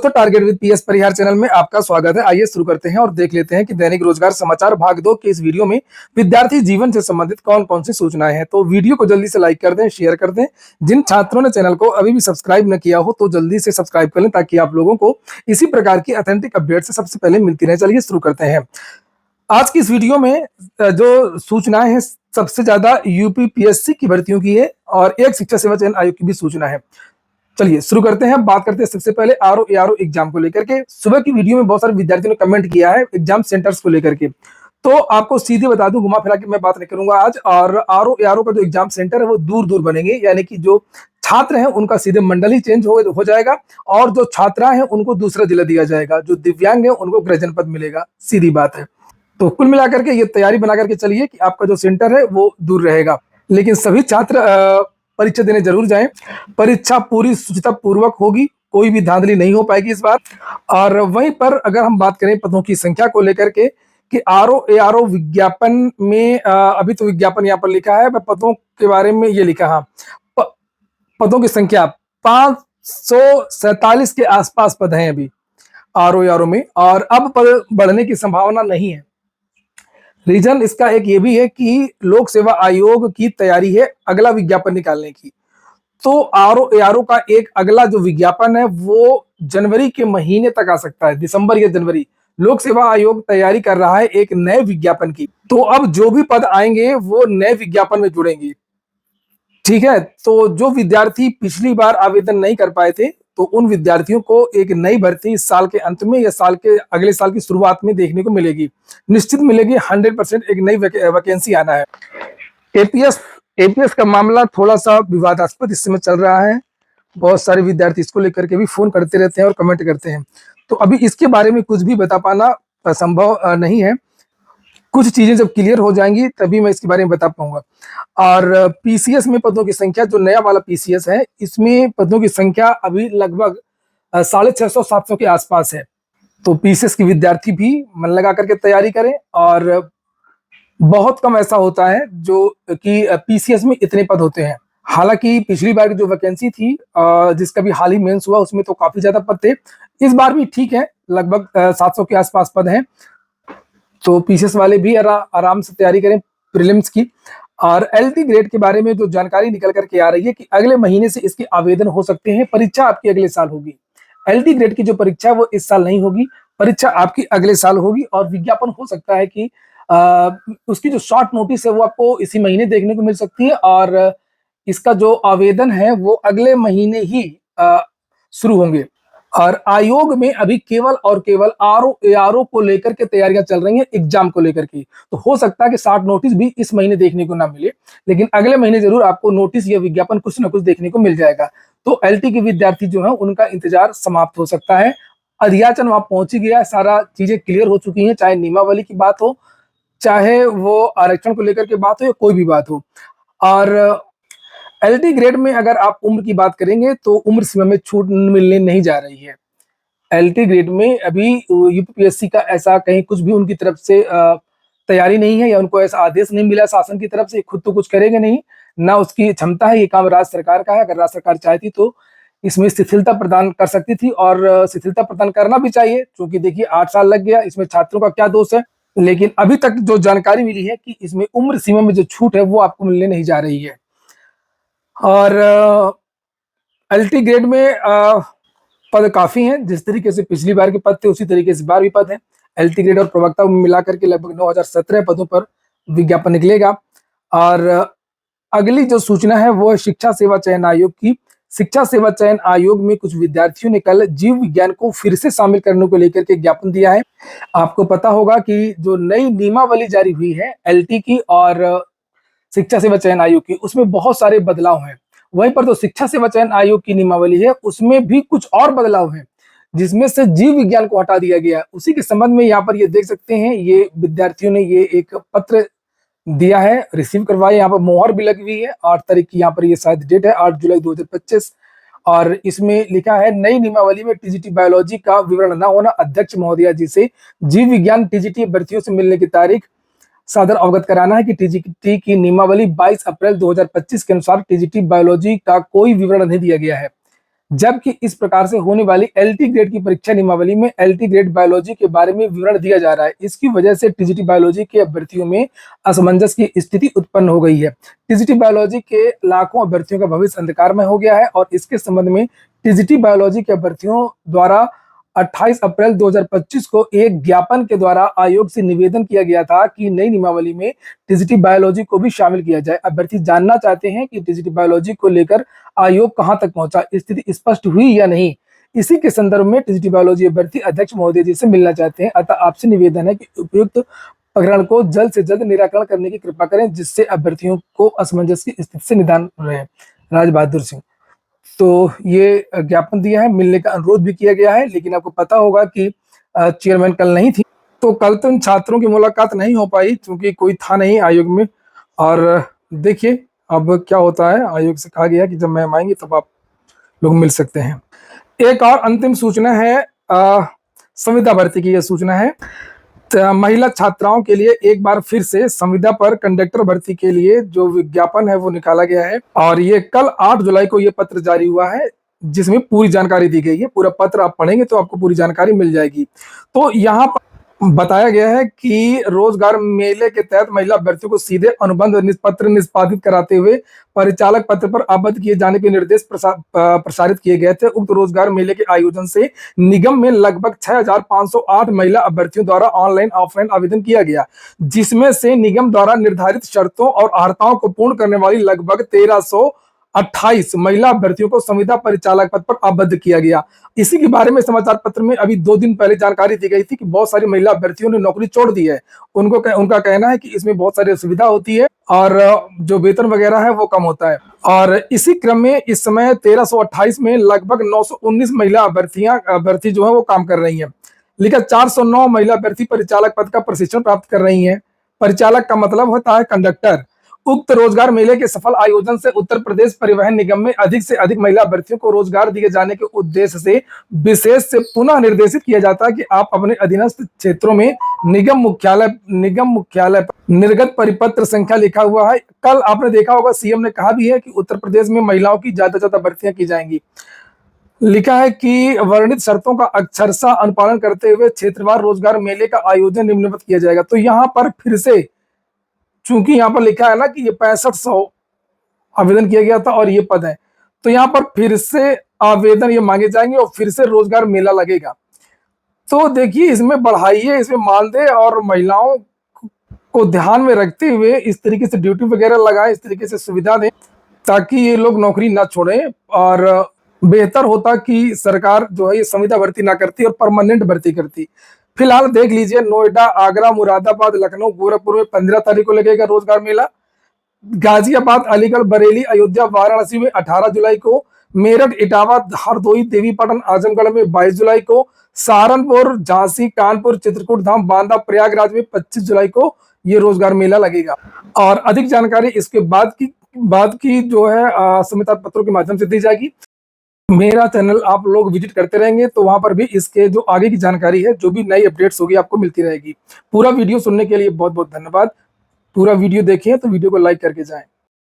दोस्तों, target with PS Parihar channel में आपका स्वागत है। आइए शुरू करते हैं और देख लेते हैं कि दैनिक रोजगार समाचार भाग 2 के इस वीडियो में विद्यार्थी जीवन से संबंधित कौन-कौन सी सूचनाएं हैं। तो वीडियो को जल्दी से लाइक कर दें, शेयर कर दें। जिन छात्रों ने चैनल को अभी भी सब्सक्राइब न किया हो तो जल्दी से सब्सक्राइब कर लें ताकि आप लोगों को इसी प्रकार की ऑथेंटिक अपडेट से सबसे पहले मिलती रहे। चलिए शुरू करते हैं। आज की इस वीडियो में जो सूचनाएं हैं सबसे ज्यादा यूपी पीएससी की भर्तियों की है और एक शिक्षा सेवा चयन आयोग की भी सूचना है। चलिए शुरू करते हैं। बात करते हैं सबसे पहले आरओ एआरओ एग्जाम को लेकर के। सुबह की वीडियो में बहुत सारे विद्यार्थियों ने कमेंट किया है एग्जाम सेंटर्स को लेकर के, तो आपको सीधे बता दूं, घुमा फिरा के मैं बात नहीं करूंगा आज। और आरओ एआरओ का जो एग्जाम सेंटर है वो दूर दूर बनेंगे, यानी कि जो छात्र हैं उनका सीधे मंडल ही चेंज हो जाएगा और जो छात्रा हैं उनको दूसरा जिला दिया जाएगा, जो दिव्यांग है उनको गृह जनपद मिलेगा। सीधी बात है। तो कुल मिलाकर के ये तैयारी बना करके चलिए कि आपका जो सेंटर है वो दूर रहेगा, लेकिन सभी छात्र परीक्षा देने जरूर जाएं। परीक्षा पूरी शुचिता पूर्वक होगी, कोई भी धांधली नहीं हो पाएगी इस बार। और वहीं पर अगर हम बात करें पदों की संख्या को लेकर के कि आरओ एआरओ विज्ञापन में अभी तो विज्ञापन यहाँ पर लिखा है, पदों के बारे में ये लिखा, हाँ पदों की संख्या 547 के आसपास पद हैं अभी आरओ एआरओ में, और अब पद बढ़ने की संभावना नहीं है। रीजन इसका एक ये भी है कि लोक सेवा आयोग की तैयारी है अगला विज्ञापन निकालने की। तो आरओ एआरओ का एक अगला जो विज्ञापन है वो जनवरी के महीने तक आ सकता है, दिसंबर या जनवरी। लोक सेवा आयोग तैयारी कर रहा है एक नए विज्ञापन की, तो अब जो भी पद आएंगे वो नए विज्ञापन में जुड़ेंगे। ठीक है, तो जो विद्यार्थी पिछली बार आवेदन नहीं कर पाए थे तो उन विद्यार्थियों को एक नई भर्ती इस साल के अंत में या साल के अगले साल की शुरुआत में देखने को मिलेगी, निश्चित मिलेगी। 100% एक नई वैकेंसी आना है। एपीएस का मामला थोड़ा सा विवादास्पद इस समय चल रहा है। बहुत सारे विद्यार्थी इसको लेकर के भी फोन करते रहते हैं और कमेंट करते हैं, तो अभी इसके बारे में कुछ भी बता पाना संभव नहीं है। कुछ चीजें जब क्लियर हो जाएंगी तभी मैं इसके बारे में बता पाऊंगा। और पीसीएस में पदों की संख्या, जो नया वाला पीसीएस है, इसमें पदों की संख्या अभी लगभग 650-700 के आसपास है। तो पीसीएस के विद्यार्थी भी मन लगा करके तैयारी करें। और बहुत कम ऐसा होता है जो कि पीसीएस में इतने पद होते हैं। हालांकि पिछली बार की जो वैकेंसी थी जिसका भी हाल ही मेंस हुआ उसमें तो काफी ज्यादा पद थे। इस बार भी ठीक है, लगभग 700 के आसपास पद हैं। तो पीसीएस वाले भी आराम से तैयारी करें प्रीलिम्स की। और एलटी ग्रेड के बारे में जो जानकारी निकल करके आ रही है कि अगले महीने से इसके आवेदन हो सकते हैं। परीक्षा आपकी अगले साल होगी। एलटी ग्रेड की जो परीक्षा है वो इस साल नहीं होगी, परीक्षा आपकी अगले साल होगी। और विज्ञापन हो सकता है कि उसकी जो शॉर्ट नोटिस है वो आपको इसी महीने देखने को मिल सकती है, और इसका जो आवेदन है वो अगले महीने ही शुरू होंगे। और आयोग में अभी केवल और केवल आरओ एआरओ को लेकर के तैयारियां चल रही हैं, एग्जाम को लेकर के। तो हो सकता है कि शॉर्ट नोटिस भी इस महीने देखने को ना मिले, लेकिन अगले महीने जरूर आपको नोटिस या विज्ञापन कुछ ना कुछ देखने को मिल जाएगा। तो एलटी के विद्यार्थी जो है उनका इंतजार समाप्त हो सकता है। अधियाचन वहां पहुंच ही गया है, सारा चीजें क्लियर हो चुकी हैं, चाहे नियमावली की बात हो, चाहे वो आरक्षण को लेकर के बात हो या कोई भी बात हो। और एलटी ग्रेड में अगर आप उम्र की बात करेंगे तो उम्र सीमा में छूट मिलने नहीं जा रही है। एलटी ग्रेड में अभी यूपीएससी का ऐसा कहीं कुछ भी उनकी तरफ से तैयारी नहीं है, या उनको ऐसा आदेश नहीं मिला शासन की तरफ से। खुद तो कुछ करेंगे नहीं, ना उसकी क्षमता है। ये काम राज्य सरकार का है। अगर राज्य सरकार चाहती तो इसमें शिथिलता प्रदान कर सकती थी, और शिथिलता प्रदान करना भी चाहिए, क्योंकि देखिए 8 साल लग गया, इसमें छात्रों का क्या दोष है। लेकिन अभी तक जो जानकारी मिली है कि इसमें उम्र सीमा में जो छूट है वो आपको मिलने नहीं जा रही है। और एलटी ग्रेड में पद काफी हैं। जिस तरीके से पिछली बार के पद थे उसी तरीके से बार भी पद हैं। एलटी ग्रेड और प्रवक्ता मिलाकर के लगभग 9017 पदों पर विज्ञापन निकलेगा। और अगली जो सूचना है वो है शिक्षा सेवा चयन आयोग की। शिक्षा सेवा चयन आयोग में कुछ विद्यार्थियों ने कल जीव विज्ञान को फिर से शामिल करने को लेकर के ज्ञापन दिया है। आपको पता होगा कि जो नई नियमावली जारी हुई है एलटी की और शिक्षा सेवा चयन आयोग की, उसमें बहुत सारे बदलाव हैं। वहीं पर जो शिक्षा सेवा चयन आयोग की नियमावली है उसमें भी कुछ और बदलाव हैं, जिसमें से जीव विज्ञान को हटा दिया गया है। उसी के संबंध में यहाँ पर ये देख सकते हैं, ये विद्यार्थियों ने ये एक पत्र दिया है, रिसीव करवाया। यहाँ पर मोहर भी लगी हुई है। 8 तारीख की यहाँ पर ये शायद डेट है, 8 जुलाई 2025। और इसमें लिखा है नई नियमावली में टीजीटी बायोलॉजी का विवरण न होना, अध्यक्ष महोदया जी से जीव विज्ञान टीजीटी अभ्यर्थियों से मिलने की तारीख सादर अवगत कराना है कि टीजीटी की नियमावली 22 अप्रैल 2025 के अनुसार टीजीटी बायोलॉजी का कोई विवरण नहीं दिया गया है। जबकि इस प्रकार से होने वाली एलटी ग्रेड की परीक्षा नियमावली में एलटी ग्रेड बायोलॉजी के बारे में विवरण दिया जा रहा है। इसकी वजह से टीजीटी बायोलॉजी के अभ्यर्थियों में असमंजस की स्थिति उत्पन्न हो गई है। टीजीटी बायोलॉजी के लाखों अभ्यर्थियों का भविष्य अंधकार में हो गया है और इसके संबंध में टीजीटी बायोलॉजी के अभ्यर्थियों द्वारा 28 अप्रैल 2025 को एक ज्ञापन के द्वारा आयोग से निवेदन किया गया था कि नई नियमावली में टीजीटी बायोलॉजी को भी शामिल किया जाए। अभ्यर्थी जानना चाहते हैं कि टीजीटी बायोलॉजी को लेकर आयोग कहां तक पहुंचा, स्थिति स्पष्ट हुई या नहीं। इसी के संदर्भ में टीजीटी बायोलॉजी अभ्यर्थी अध्यक्ष महोदय जी से मिलना चाहते हैं। अतः आपसे निवेदन है कि उपयुक्त प्रकरण को जल्द से जल्द निराकरण करने की कृपा करें, जिससे अभ्यर्थियों को असमंजस की स्थिति से निदान रहे। राज बहादुर सिंह। तो ये ज्ञापन दिया है, मिलने का अनुरोध भी किया गया है, लेकिन आपको पता होगा कि चेयरमैन कल नहीं थी, तो कल तो इन छात्रों की मुलाकात नहीं हो पाई क्योंकि कोई था नहीं आयोग में। और देखिए अब क्या होता है। आयोग से कहा गया कि जब मैम आएंगे तब आप लोग मिल सकते हैं। एक और अंतिम सूचना है, संविदा भर्ती की यह सूचना है। महिला छात्राओं के लिए एक बार फिर से संविदा पर कंडक्टर भर्ती के लिए जो विज्ञापन है वो निकाला गया है और ये कल 8 जुलाई को ये पत्र जारी हुआ है, जिसमें पूरी जानकारी दी गई है। पूरा पत्र आप पढ़ेंगे तो आपको पूरी जानकारी मिल जाएगी। तो यहाँ पर बताया गया है कि रोजगार मेले के तहत महिला अभ्यर्थियों को सीधे अनुबंध पत्र निष्पादित कराते हुए परिचालक पत्र पर आबद्ध किए जाने के निर्देश प्रसारित किए गए थे। उक्त रोजगार मेले के आयोजन से निगम में लगभग 6508 महिला अभ्यर्थियों द्वारा ऑनलाइन ऑफलाइन आवेदन किया गया, जिसमें से निगम द्वारा निर्धारित शर्तों और अर्हताओं को पूर्ण करने वाली लगभग 1328 महिला अभ्यर्थियों को संविदा परिचालक पद पर आबद्ध किया गया। इसी के बारे में समाचार पत्र में अभी 2 दिन पहले जानकारी दी गई थी कि बहुत सारी महिला अभ्यर्थियों ने नौकरी छोड़ दी है। उनका कहना है कि इसमें बहुत सारी असुविधा होती है और जो वेतन वगैरह है वो कम होता है। और इसी क्रम में इस समय 1328 में लगभग 919 महिला अभ्यर्थी जो है वो काम कर रही है। लेकिन 409 महिला अभ्यर्थी परिचालक पद का प्रशिक्षण प्राप्त कर रही है। परिचालक का मतलब होता है कंडक्टर। उक्त रोजगार मेले के सफल आयोजन से उत्तर प्रदेश परिवहन निगम में अधिक से अधिक महिला अभ्यर्थियों को रोजगार दिए जाने के उद्देश्य से विशेष से पुनः निर्देशित किया जाता है कि आप अपने अधीनस्थ क्षेत्रों में निगम मुख्यालय पर निर्गत परिपत्र संख्या लिखा हुआ है। कल आपने देखा होगा सीएम ने कहा भी है कि उत्तर प्रदेश में महिलाओं की ज्यादा से ज्यादा भर्तियां की जाएंगी। लिखा है कि वर्णित शर्तों का अक्षरशः अनुपालन करते हुए क्षेत्रवार रोजगार मेले का आयोजन निम्नवत किया जाएगा। तो यहाँ पर फिर से चूंकि यहाँ पर लिखा है ना कि ये 6500 आवेदन किया गया था और ये पद है, तो यहाँ पर फिर से आवेदन ये मांगे जाएंगे और फिर से रोजगार मेला लगेगा। तो देखिए इसमें बढ़ाइए, इसमें मानदेय और महिलाओं को ध्यान में रखते हुए इस तरीके से ड्यूटी वगैरह लगाए, इस तरीके से सुविधा दें ताकि ये लोग नौकरी ना छोड़ें। और बेहतर होता कि सरकार जो है ये संविदा भर्ती ना करती और परमानेंट भर्ती करती। फिलहाल देख लीजिए नोएडा, आगरा, मुरादाबाद, लखनऊ, गोरखपुर में 15 तारीख को लगेगा रोजगार मेला। गाजियाबाद, अलीगढ़, बरेली, अयोध्या, वाराणसी में 18 जुलाई को, मेरठ, इटावा, हरदोई, देवीपाटन, आजमगढ़ में 22 जुलाई को, सहारनपुर, झांसी, कानपुर, चित्रकूट धाम, बांदा, प्रयागराज में 25 जुलाई को ये रोजगार मेला लगेगा। और अधिक जानकारी इसके बाद की जो है समाचार पत्रों के माध्यम से दी जाएगी। मेरा चैनल आप लोग विजिट करते रहेंगे तो वहां पर भी इसके जो आगे की जानकारी है, जो भी नई अपडेट्स होगी आपको मिलती रहेगी। पूरा वीडियो सुनने के लिए बहुत बहुत धन्यवाद। पूरा वीडियो देखें तो वीडियो को लाइक करके जाएं।